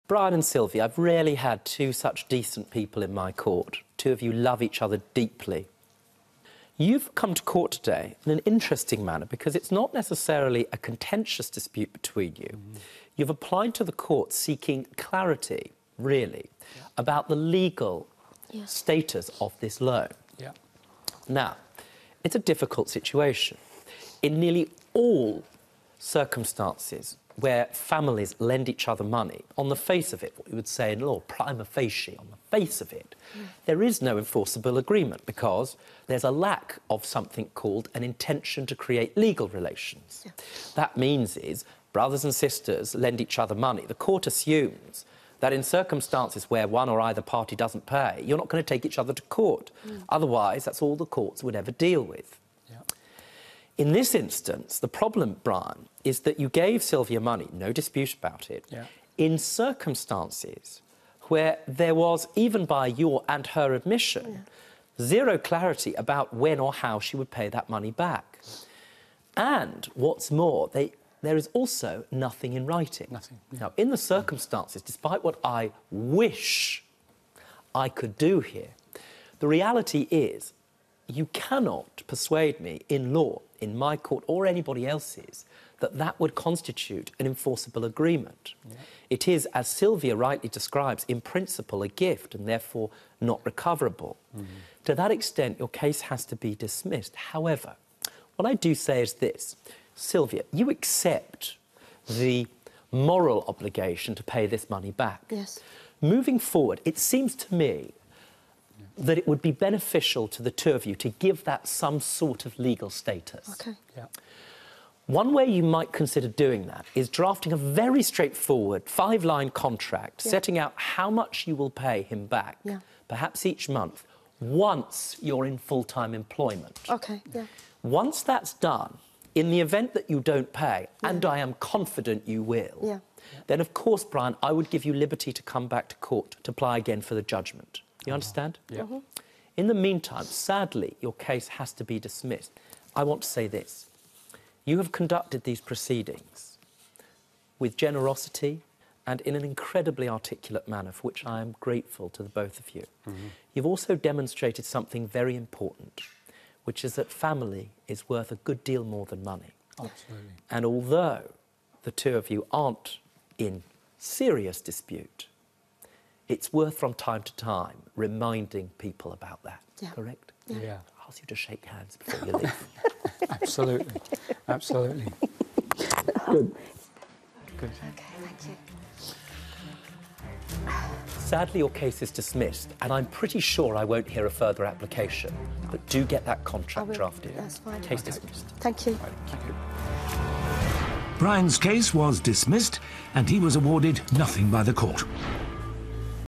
Brian and Sylvia, I've rarely had two such decent people in my court. Two of you love each other deeply. You've come to court today in an interesting manner because it's not necessarily a contentious dispute between you. You've applied to the court seeking clarity, really, about the legal status of this loan. Now, it's a difficult situation. In nearly all circumstances where families lend each other money, on the face of it, what you would say in law, prima facie, on the face of it, there is no enforceable agreement because there's a lack of something called an intention to create legal relations. That means is brothers and sisters lend each other money. The court assumes that in circumstances where one or either party doesn't pay, you're not going to take each other to court. Otherwise, that's all the courts would ever deal with. In this instance, the problem, Brian, is that you gave Sylvia money, no dispute about it, in circumstances where there was, even by your and her admission, zero clarity about when or how she would pay that money back. And what's more, there is also nothing in writing. Now, in the circumstances, despite what I wish I could do here, the reality is you cannot persuade me in law, in my court or anybody else's, that that would constitute an enforceable agreement. It is, as Sylvia rightly describes, in principle a gift and therefore not recoverable. To that extent, your case has to be dismissed. However, what I do say is this. Sylvia, you accept the moral obligation to pay this money back. Yes. Moving forward, it seems to me that it would be beneficial to the two of you to give that some sort of legal status. OK. One way you might consider doing that is drafting a very straightforward 5-line contract setting out how much you will pay him back, perhaps each month, once you're in full-time employment. OK, Once that's done, in the event that you don't pay, and I am confident you will, then, of course, Brian, I would give you liberty to come back to court to apply again for the judgment. You understand? In the meantime, sadly, your case has to be dismissed. I want to say this. You have conducted these proceedings with generosity and in an incredibly articulate manner, for which I am grateful to the both of you. You've also demonstrated something very important, which is that family is worth a good deal more than money. Absolutely. And although the two of you aren't in serious dispute, it's worth from time to time reminding people about that. Correct? Yeah. I'll ask you to shake hands before you leave. Absolutely. Absolutely. Good. OK, thank you. Sadly, your case is dismissed, and I'm pretty sure I won't hear a further application. But do get that contract drafted. That's fine. Case dismissed. Thank you. Thank you. Brian's case was dismissed, and he was awarded nothing by the court.